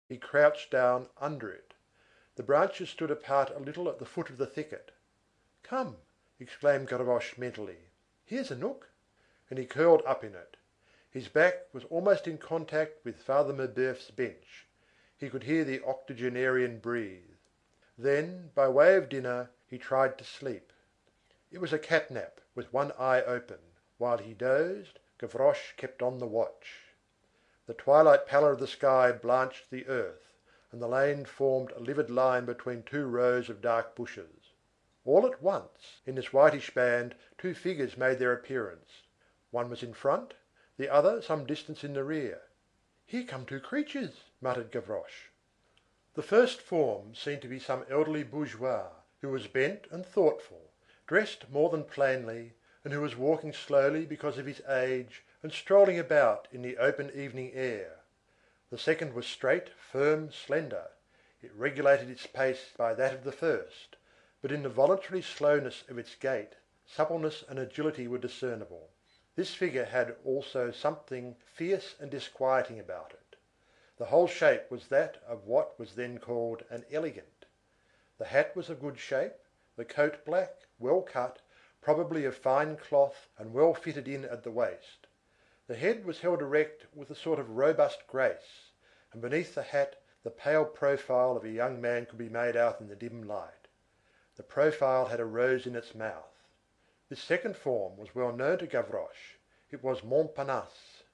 He crouched down under it. The branches stood apart a little at the foot of the thicket. "Come," exclaimed Gavroche mentally, "here's a nook." And he curled up in it. His back was almost in contact with Father Mabeuf's bench. He could hear the octogenarian breathe. Then, by way of dinner, he tried to sleep. It was a cat nap, with one eye open. While he dozed, Gavroche kept on the watch. The twilight pallor of the sky blanched the earth, and the lane formed a livid line between two rows of dark bushes. All at once, in this whitish band, two figures made their appearance. One was in front, the other some distance in the rear. "Here come two creatures," muttered Gavroche. The first form seemed to be some elderly bourgeois, who was bent and thoughtful, dressed more than plainly, and who was walking slowly because of his age, and strolling about in the open evening air. The second was straight, firm, slender. It regulated its pace by that of the first, but in the voluntary slowness of its gait, suppleness and agility were discernible. This figure had also something fierce and disquieting about it. The whole shape was that of what was then called an elegant. The hat was of good shape, the coat black, well cut, probably of fine cloth and well fitted in at the waist. The head was held erect with a sort of robust grace, and beneath the hat the pale profile of a young man could be made out in the dim light. The profile had a rose in its mouth. This second form was well known to Gavroche. It was Montparnasse.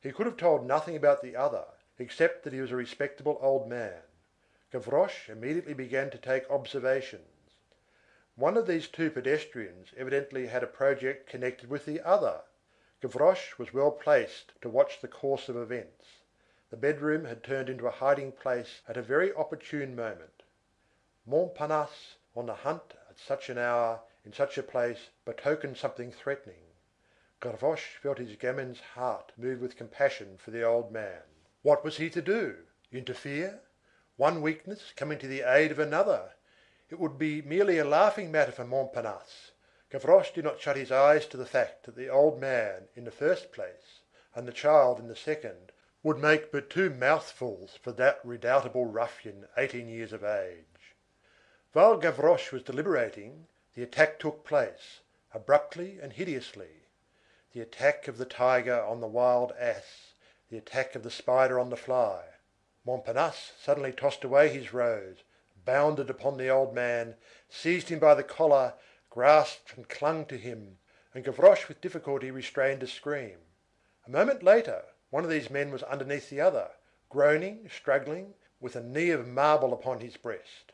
He could have told nothing about the other, except that he was a respectable old man. Gavroche immediately began to take observations. One of these two pedestrians evidently had a project connected with the other. Gavroche was well placed to watch the course of events. The bedroom had turned into a hiding place at a very opportune moment. Montparnasse on the hunt at such an hour, in such a place, betokened something threatening. Gavroche felt his gamin's heart move with compassion for the old man. What was he to do? Interfere? One weakness coming to the aid of another. It would be merely a laughing matter for Montparnasse. Gavroche did not shut his eyes to the fact that the old man, in the first place, and the child in the second, would make but two mouthfuls for that redoubtable ruffian 18 years of age. While Gavroche was deliberating, the attack took place, abruptly and hideously. The attack of the tiger on the wild ass, the attack of the spider on the fly. Montparnasse suddenly tossed away his rose, bounded upon the old man, seized him by the collar, grasped and clung to him, and Gavroche with difficulty restrained a scream. A moment later, one of these men was underneath the other, groaning, struggling, with a knee of marble upon his breast.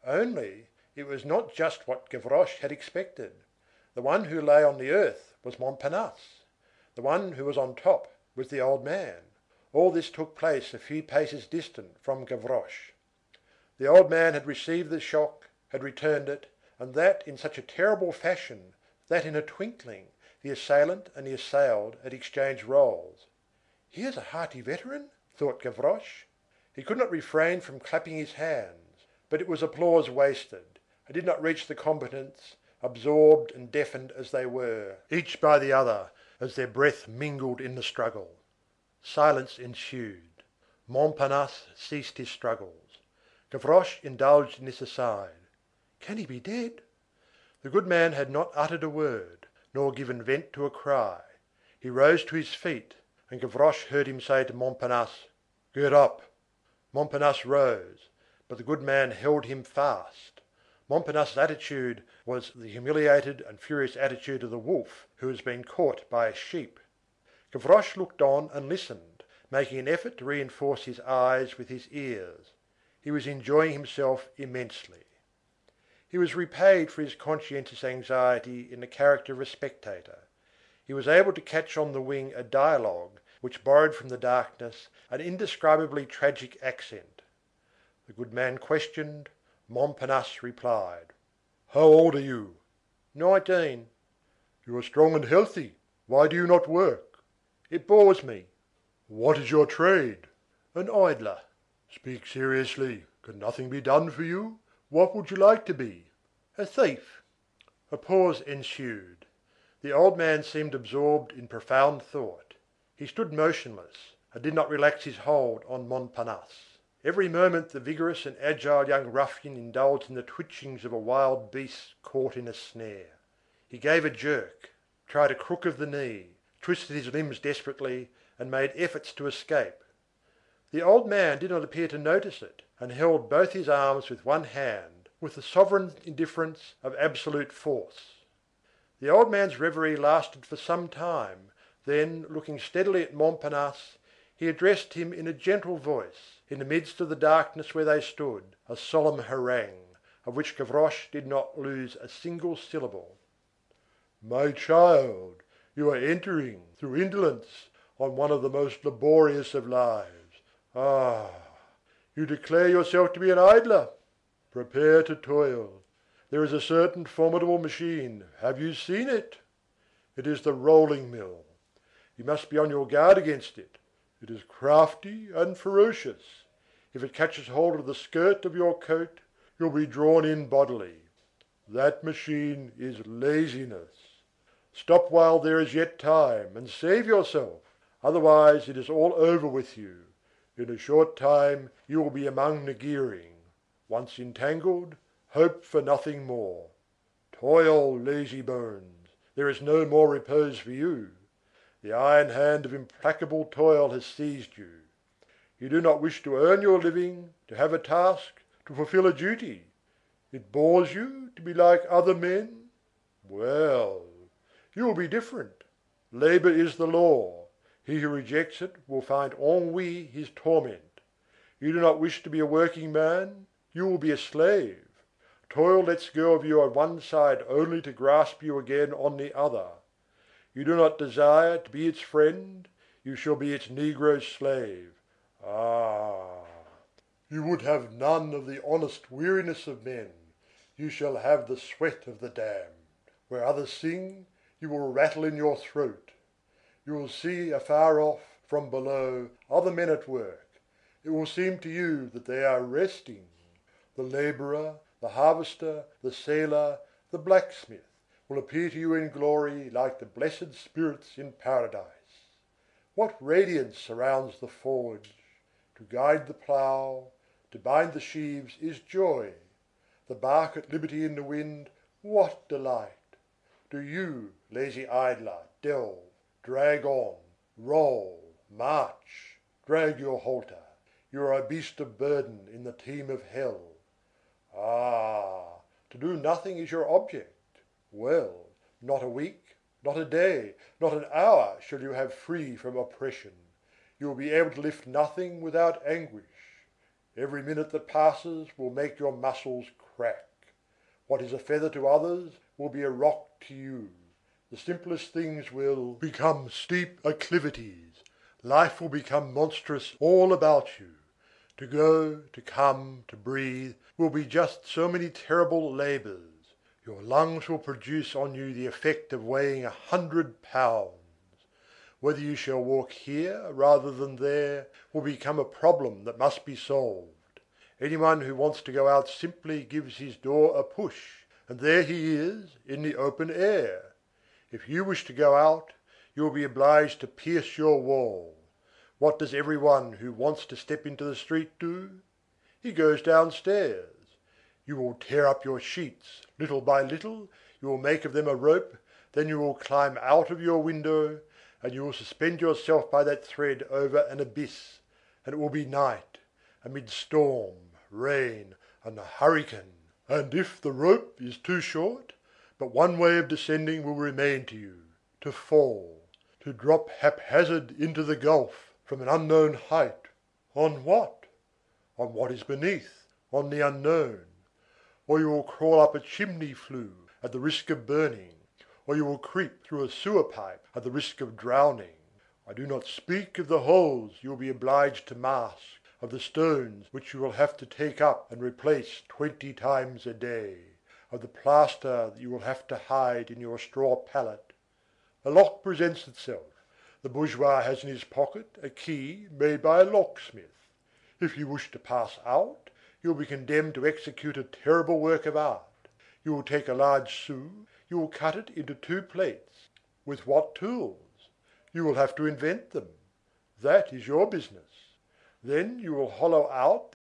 Only, it was not just what Gavroche had expected. The one who lay on the earth was Montparnasse. The one who was on top was the old man. All this took place a few paces distant from Gavroche. The old man had received the shock, had returned it, and that in such a terrible fashion that in a twinkling the assailant and the assailed had exchanged roles. "Here's a hearty veteran," thought Gavroche. He could not refrain from clapping his hands, but it was applause wasted. It did not reach the combatants, absorbed and deafened as they were, each by the other, as their breath mingled in the struggle. Silence ensued. Montparnasse ceased his struggles. Gavroche indulged in this aside. "Can he be dead?" The good man had not uttered a word, nor given vent to a cry. He rose to his feet, and Gavroche heard him say to Montparnasse: "Get up." Montparnasse rose, but the good man held him fast. Montparnasse's attitude was the humiliated and furious attitude of the wolf who has been caught by a sheep. Gavroche looked on and listened, making an effort to reinforce his eyes with his ears. He was enjoying himself immensely. He was repaid for his conscientious anxiety in the character of a spectator. He was able to catch on the wing a dialogue which borrowed from the darkness an indescribably tragic accent. The good man questioned, Montparnasse replied. "How old are you?" "19." "You are strong and healthy. Why do you not work?" "It bores me." "What is your trade?" "An idler." "Speak seriously. Can nothing be done for you? What would you like to be?" "A thief." A pause ensued. The old man seemed absorbed in profound thought. He stood motionless, and did not relax his hold on Montparnasse. Every moment the vigorous and agile young ruffian indulged in the twitchings of a wild beast caught in a snare. He gave a jerk, tried a crook of the knee, twisted his limbs desperately, and made efforts to escape. The old man did not appear to notice it, and held both his arms with one hand, with the sovereign indifference of absolute force. The old man's reverie lasted for some time, then, looking steadily at Montparnasse, he addressed him in a gentle voice, in the midst of the darkness where they stood, a solemn harangue, of which Gavroche did not lose a single syllable. "My child, you are entering, through indolence, on one of the most laborious of lives. Ah! You declare yourself to be an idler. Prepare to toil. There is a certain formidable machine. Have you seen it? It is the rolling mill. You must be on your guard against it. It is crafty and ferocious. If it catches hold of the skirt of your coat, you'll be drawn in bodily. That machine is laziness. Stop while there is yet time, and save yourself. Otherwise it is all over with you. In a short time you will be among the gearing. Once entangled, hope for nothing more. Toil, lazy bones. There is no more repose for you. The iron hand of implacable toil has seized you. You do not wish to earn your living, to have a task, to fulfill a duty. It bores you to be like other men? Well, you will be different. Labor is the law. He who rejects it will find ennui his torment. You do not wish to be a working man? You will be a slave. Toil lets go of you on one side only to grasp you again on the other. You do not desire to be its friend? You shall be its negro slave. Ah! You would have none of the honest weariness of men. You shall have the sweat of the damned. Where others sing, you will rattle in your throat. You will see afar off, from below, other men at work. It will seem to you that they are resting. The laborer, the harvester, the sailor, the blacksmith, will appear to you in glory like the blessed spirits in paradise. What radiance surrounds the forge! To guide the plough, to bind the sheaves is joy. The bark at liberty in the wind, what delight! Do you, lazy idler, delve, drag on, roll, march, drag your halter. You are a beast of burden in the team of hell. Ah! To do nothing is your object. Well, not a week, not a day, not an hour shall you have free from oppression. You will be able to lift nothing without anguish. Every minute that passes will make your muscles crack. What is a feather to others will be a rock to you. The simplest things will become steep acclivities. Life will become monstrous all about you. To go, to come, to breathe, will be just so many terrible labors. Your lungs will produce on you the effect of weighing 100 pounds. Whether you shall walk here rather than there will become a problem that must be solved. Anyone who wants to go out simply gives his door a push, and there he is in the open air. If you wish to go out, you will be obliged to pierce your wall. What does every one who wants to step into the street do? He goes downstairs. You will tear up your sheets, little by little, you will make of them a rope, then you will climb out of your window, and you will suspend yourself by that thread over an abyss, and it will be night, amid storm, rain, and the hurricane. And if the rope is too short, but one way of descending will remain to you, to fall, to drop haphazard into the gulf from an unknown height. On what? On what is beneath, on the unknown. Or you will crawl up a chimney flue at the risk of burning, or you will creep through a sewer pipe at the risk of drowning. I do not speak of the holes you will be obliged to mask, of the stones which you will have to take up and replace 20 times a day, of the plaster that you will have to hide in your straw pallet. A lock presents itself. The bourgeois has in his pocket a key made by a locksmith. If you wish to pass out, you will be condemned to execute a terrible work of art. You will take a large sou, you will cut it into 2 plates. With what tools? You will have to invent them. That is your business. Then you will hollow out